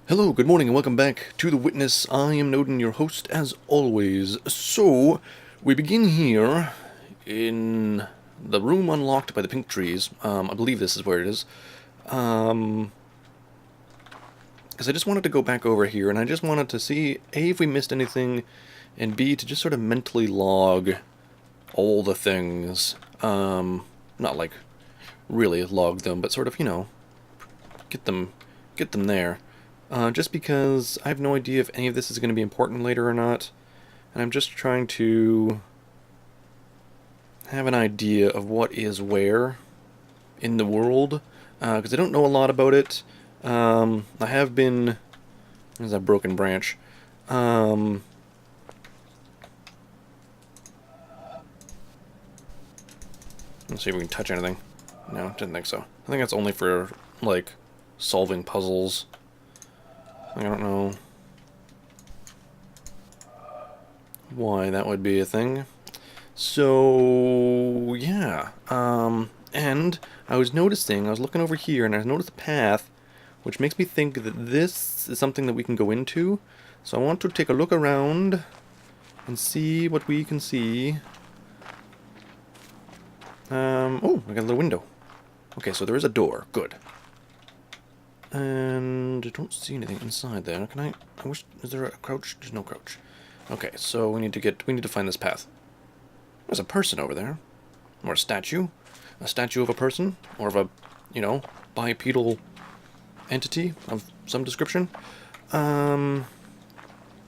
Hello, good morning, and welcome back to The Witness. I am Noden, your host, as always. So, we begin here in the room unlocked by the pink trees. I believe this is where it is. Because I just wanted to go back over here, and I just wanted to see, A, if we missed anything, and B, to just sort of mentally log all the things. Not like really log them, but sort of, get them there. Just because I have no idea if any of this is going to be important later or not, and I'm just trying to have an idea of what is where in the world, because I don't know a lot about it. I have been... There's a broken branch. Let's see if we can touch anything. No, didn't think so. I think that's only for, like, solving puzzles. I don't know why that would be a thing. So, yeah. And I was looking over here, and I noticed a path, which makes me think that this is something that we can go into. So I want to take a look around and see what we can see. Oh, I got a little window. Okay, so there is a door. Good. And I don't see anything inside there. I wish... Is there a crouch? There's no crouch. Okay, so we need to find this path. There's a person over there. Or a statue. A statue of a person. Or of a, bipedal entity of some description. Alright,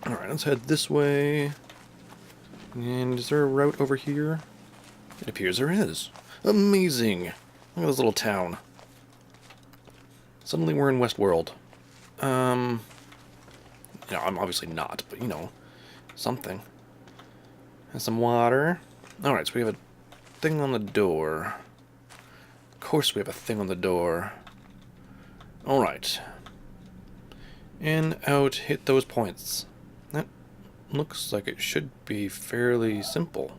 let's head this way. And is there a route over here? It appears there is. Amazing! Look at this little town. Suddenly we're in Westworld. I'm obviously not, but, something. And some water. Alright, so we have a thing on the door. Of course we have a thing on the door. Alright. In, out, hit those points. That looks like it should be fairly simple.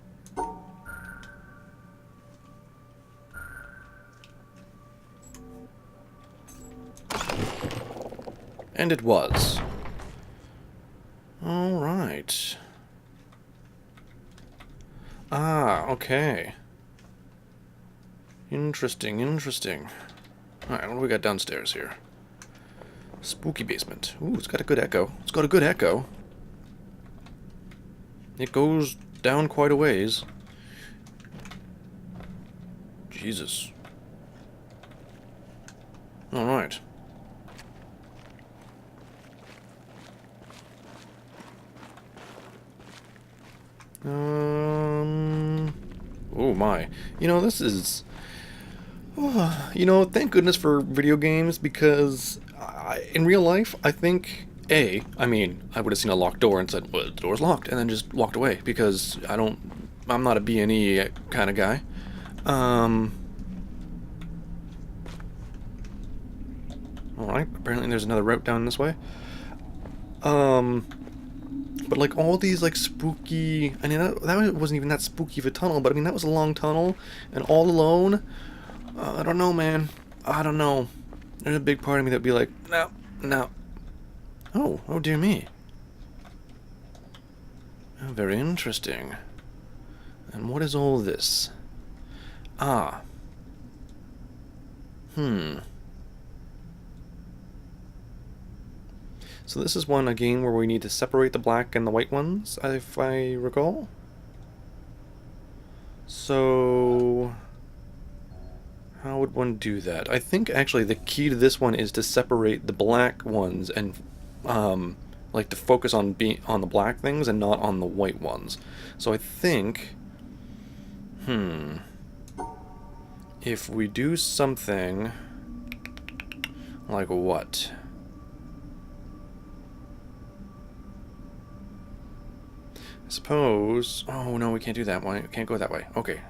And it was. Alright. Ah, okay. Interesting. Alright, what do we got downstairs here? Spooky basement. Ooh, it's got a good echo. It goes down quite a ways. Jesus. Alright. Oh my. This is... thank goodness for video games, because in real life, I think, I would have seen a locked door and said, well, the door's locked, and then just walked away, because I'm not a B&E kind of guy. Alright, apparently there's another route down this way. But, like, all these, like, spooky... that wasn't even that spooky of a tunnel, but, that was a long tunnel, and all alone. I don't know, man. I don't know. There's a big part of me that'd be like, no. Oh dear me. Oh, very interesting. And what is all this? Ah. So this is one, again, where we need to separate the black and the white ones, if I recall. So... how would one do that? I think, actually, the key to this one is to separate the black ones and, like, to focus on the black things and not on the white ones. So I think... if we do something... like what? I suppose... oh, no, we can't do that one. We can't go that way. Okay.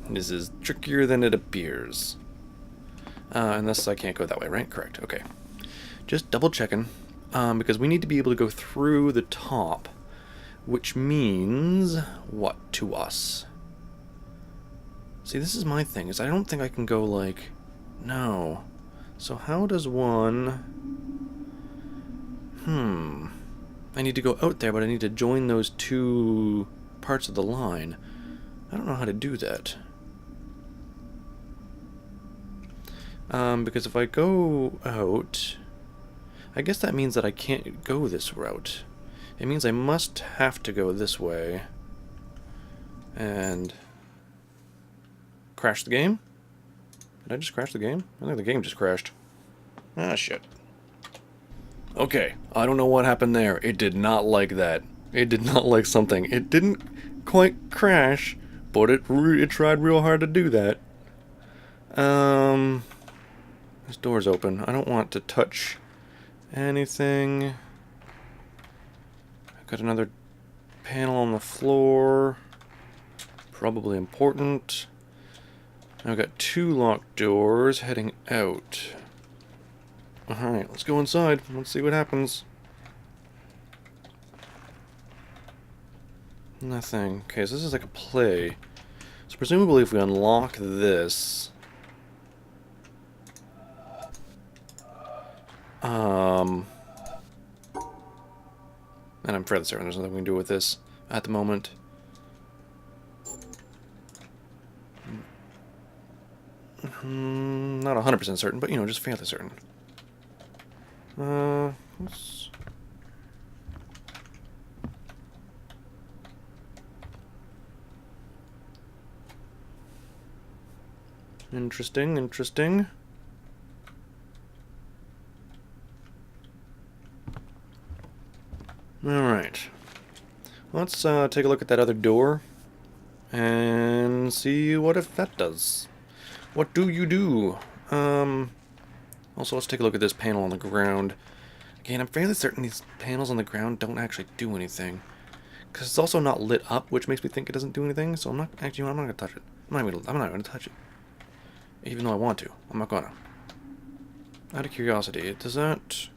This is trickier than it appears. Unless I can't go that way, right? Correct. Okay. Just double checking. Because we need to be able to go through the top Which means what to us? See, this is my thing, is I don't think I can go like... No. So how does one... I need to go out there, but I need to join those two parts of the line. I don't know how to do that. Because if I go out... I guess that means that I can't go this route. It means I must have to go this way. And... Crash the game? Did I just crash the game? I think the game just crashed. Ah, shit. Okay, I don't know what happened there. It did not like that. It did not like something. It didn't quite crash, but it tried real hard to do that. This door's open. I don't want to touch anything. I've got another panel on the floor. Probably important. I've got two locked doors heading out. Alright, let's go inside. Let's see what happens. Nothing. Okay, so this is like a play. So presumably if we unlock this... And I'm fairly certain there's nothing we can do with this at the moment. Not 100% certain, but, you know, just fairly certain. Let's... Interesting, interesting. Alright. Let's take a look at that other door and see what if that does. What do you do? Also, let's take a look at this panel on the ground. Again, I'm fairly certain these panels on the ground don't actually do anything. Because it's also not lit up, which makes me think it doesn't do anything, so I'm not... Actually, I'm not going to touch it. I'm not going to touch it. Even though I want to. I'm not going to. Out of curiosity, does that...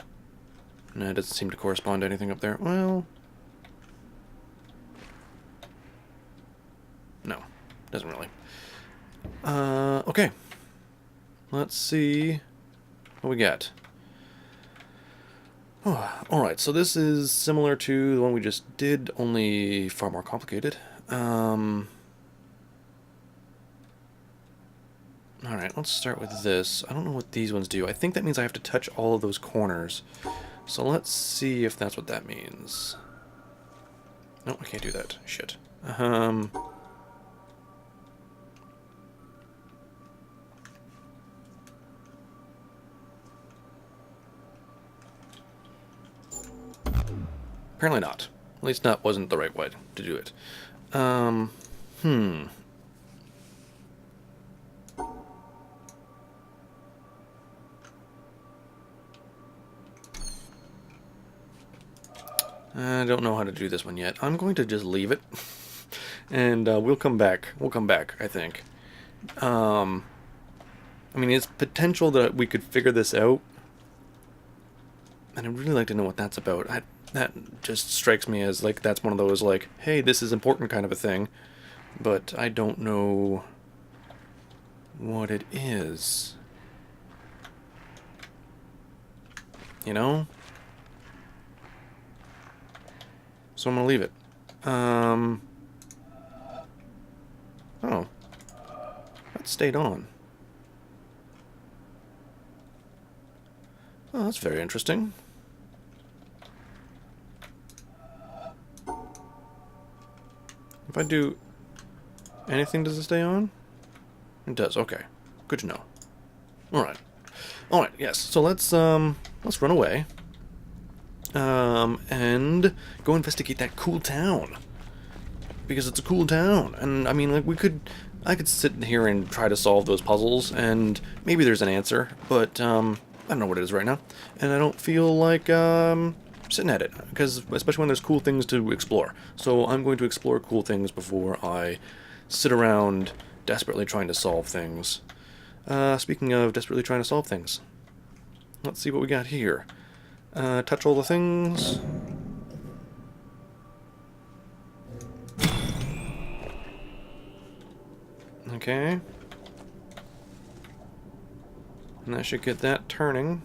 No, it doesn't seem to correspond to anything up there. Well... No. Doesn't really. Okay. Let's see what we got. Oh, alright, so this is similar to the one we just did, only far more complicated. Alright, let's start with this. I don't know what these ones do. I think that means I have to touch all of those corners. So let's see if that's what that means. No, I can't do that. Shit. Apparently not. At least that wasn't the right way to do it. I don't know how to do this one yet. I'm going to just leave it. And we'll come back. We'll come back, I think. I mean, it's potential that we could figure this out. And I'd really like to know what that's about. That just strikes me as, like, that's one of those, like, hey, this is important kind of a thing. But I don't know what it is. You know? So I'm gonna leave it. Oh. That stayed on. Oh, that's very interesting. If I do anything, does it stay on? It does, okay. Good to know. Alright. Alright, yes. So let's run away. And go investigate that cool town. Because it's a cool town. And I mean, like, I could sit here and try to solve those puzzles, and maybe there's an answer, but I don't know what it is right now. And I don't feel like sitting at it, because especially when there's cool things to explore. So I'm going to explore cool things before I sit around desperately trying to solve things. Speaking of desperately trying to solve things, let's see what we got here. Touch all the things. Okay. And that should get that turning.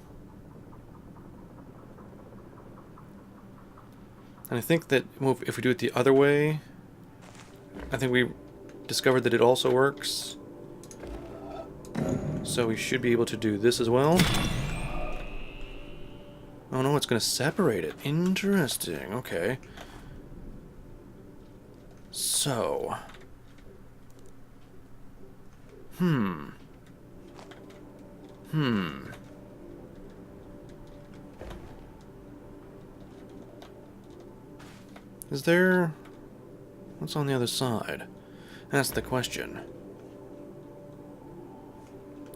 And I think that if we do it the other way, I think we discovered that it also works. So we should be able to do this as well. Oh no, it's going to separate it. Interesting. Okay. So. Hmm. Is there... What's on the other side? That's the question.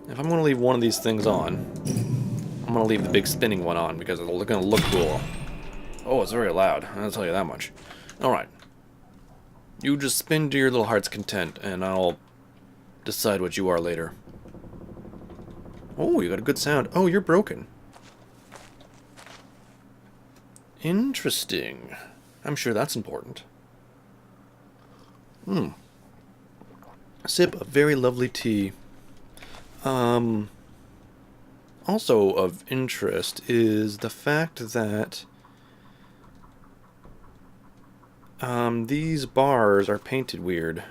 If I'm going to leave one of these things on, I'm going to leave the big spinning one on because it's going to look cool. Oh, it's very loud. I'll tell you that much. Alright. You just spin to your little heart's content, and I'll decide what you are later. Oh, you got a good sound. Oh, you're broken. Interesting. I'm sure that's important. Sip of very lovely tea. Also of interest is the fact that these bars are painted weird.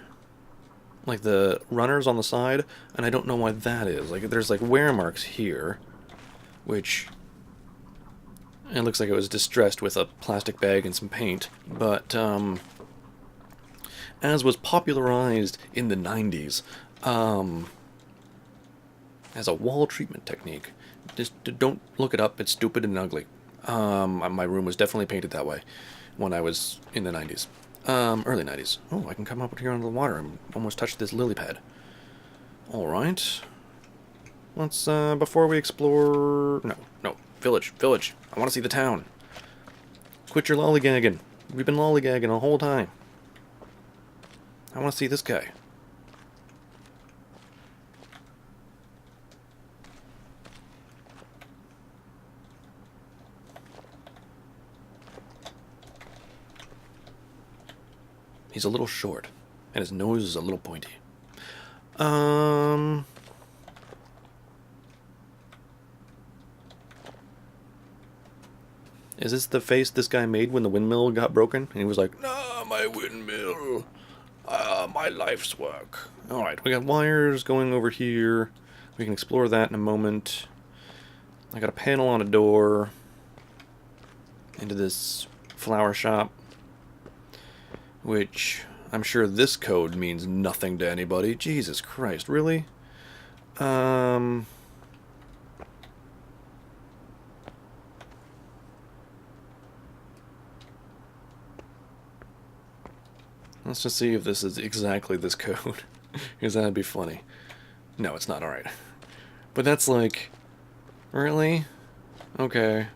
Like the runners on the side, and I don't know why that is. Like there's like wear marks here, which it looks like it was distressed with a plastic bag and some paint, but as was popularized in the 90s as a wall treatment technique. Just don't look it up, it's stupid and ugly. My room was definitely painted that way when I was in the 90s. Early 90s. Oh, I can come up here under the water and almost touch this lily pad. Alright. Let's, before we explore... No. Village. I want to see the town. Quit your lollygagging. We've been lollygagging the whole time. I want to see this guy. He's a little short, and his nose is a little pointy. Is this the face this guy made when the windmill got broken? And he was like, "Nah, my windmill. My life's work." Alright, we got wires going over here. We can explore that in a moment. I got a panel on a door into this flower shop, which I'm sure this code means nothing to anybody. Jesus Christ, really? Let's just see if this is exactly this code, because that'd be funny. No, it's not. Alright. But that's like... Really? Okay.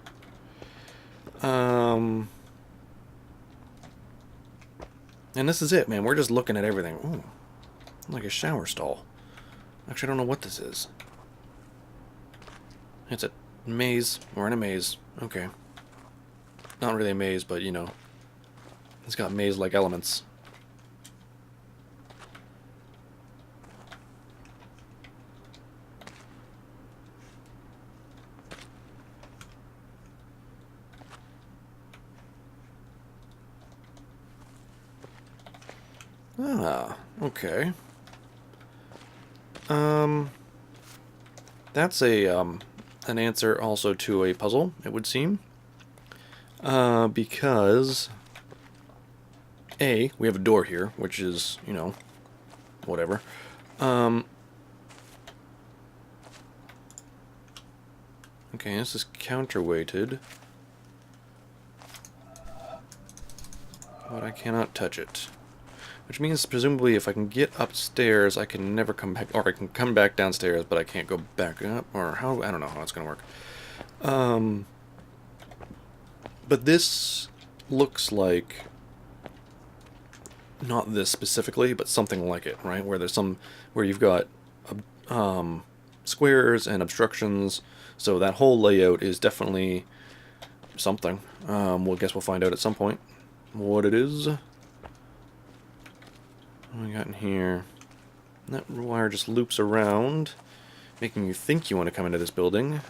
And this is it, man. We're just looking at everything. Ooh, like a shower stall. Actually, I don't know what this is. It's a maze. We're in a maze. Okay. Not really a maze, but, you know. It's got maze-like elements. Ah, okay. That's an answer also to a puzzle, it would seem. Because A, we have a door here, which is, you know, whatever. Okay, this is counterweighted. But I cannot touch it. Which means, presumably, if I can get upstairs, I can never come back, or I can come back downstairs, but I can't go back up, or how, I don't know how it's going to work. But this looks like, not this specifically, but something like it, right? Where there's some, where you've got squares and obstructions, so that whole layout is definitely something. We'll guess we'll find out at some point what it is. What we got in here? And that wire just loops around, making you think you want to come into this building,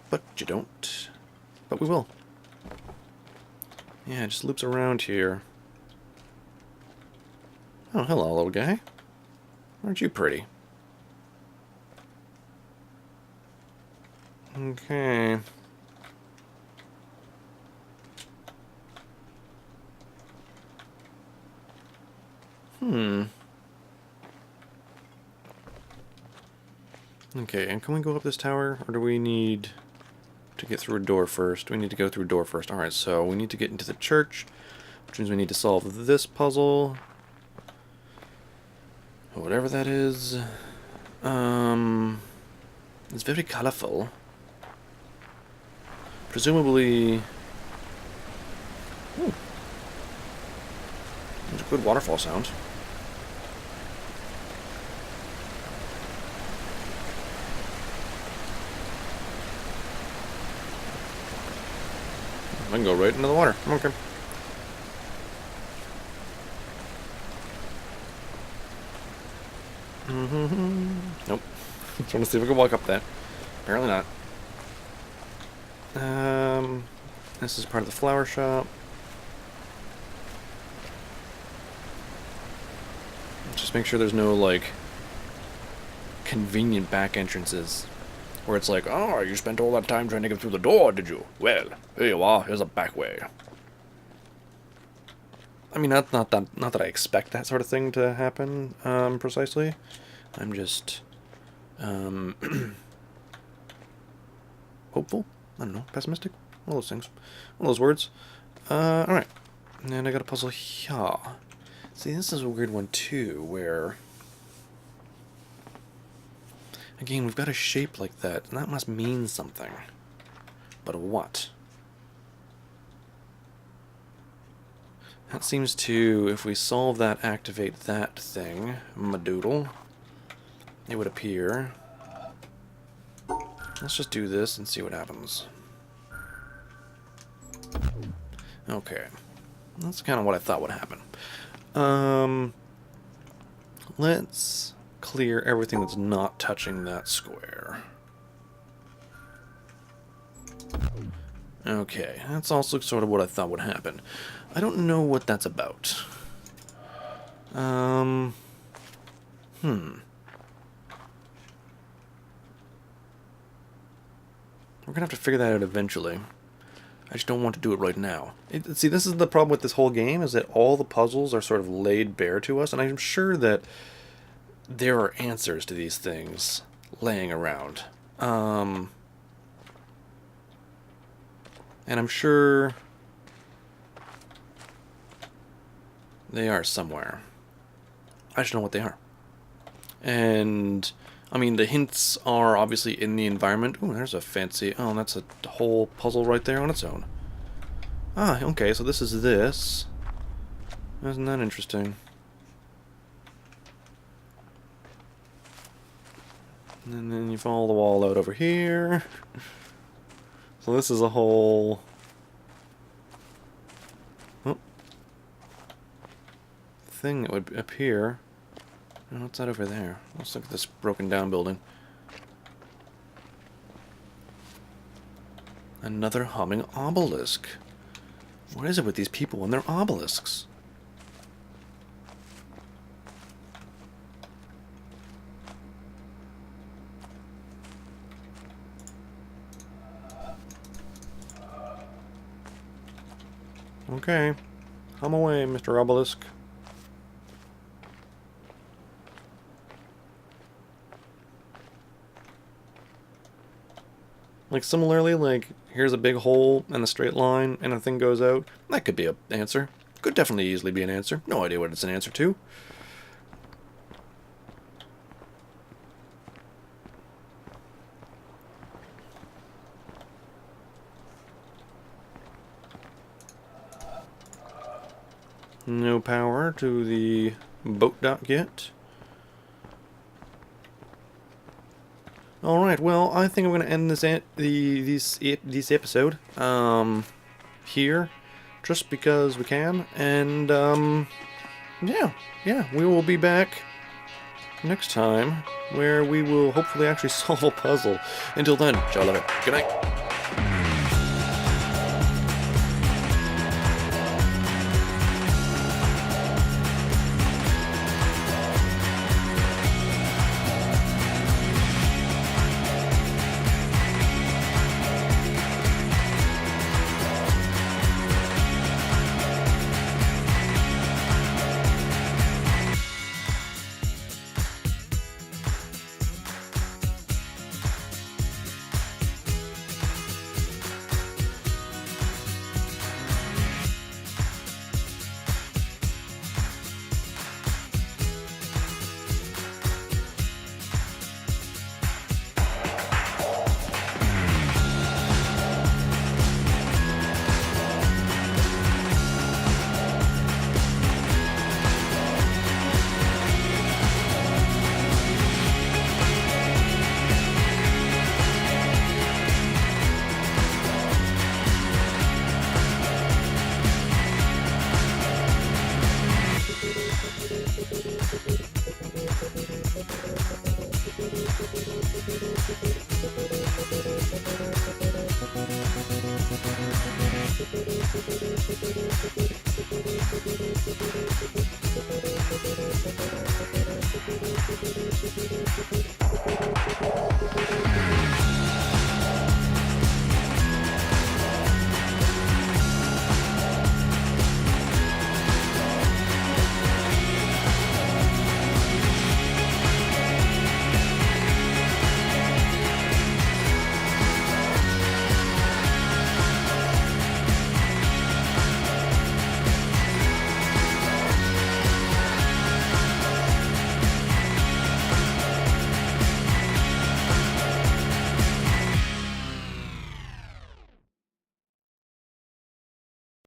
but you don't. But we will. Yeah, it just loops around here. Oh, hello, little guy. Aren't you pretty? Okay. Okay, and can we go up this tower, or do we need to get through a door first? We need to go through a door first. Alright, so we need to get into the church, which means we need to solve this puzzle. Whatever that is. It's very colorful. Presumably... Ooh. There's a good waterfall sound. I can go right into the water. Okay. Nope. Trying to see if we can walk up that. Apparently not. This is part of the flower shop. Just make sure there's no, like, convenient back entrances. Where it's like, oh, you spent all that time trying to get through the door, did you? Well, here you are, here's a back way. I mean, not that I expect that sort of thing to happen, precisely. I'm just, hopeful? I don't know, pessimistic? One of those things. One of those words. Alright. And I got a puzzle here. See, this is a weird one, too, where... Again, we've got a shape like that, and that must mean something. But what? That seems to, if we solve that, activate that thing, Madoodle, it would appear. Let's just do this and see what happens. Okay. That's kind of what I thought would happen. Let's clear everything that's not touching that square. Okay, that's also sort of what I thought would happen. I don't know what that's about. We're gonna have to figure that out eventually. I just don't want to do it right now. See, this is the problem with this whole game, is that all the puzzles are sort of laid bare to us, and I'm sure that there are answers to these things laying around. And I'm sure they are somewhere. I just don't know what they are. And, I mean, the hints are obviously in the environment. Ooh, there's a fancy... Oh, that's a whole puzzle right there on its own. Ah, okay, so this is this. Isn't that interesting? And then you follow the wall out over here. So this is a whole... thing that would appear. Oh, what's that over there? Let's look at this broken down building. Another humming obelisk. What is it with these people and their obelisks? Okay. Hum away, Mr. Obelisk. Like, similarly, like, here's a big hole and a straight line, and a thing goes out. That could be an answer. Could definitely easily be an answer. No idea what it's an answer to. No power to the boat dock yet. Alright, well, I think I'm going to end this episode here, just because we can, and yeah, we will be back next time, where we will hopefully actually solve a puzzle. Until then, y'all love it. Good night.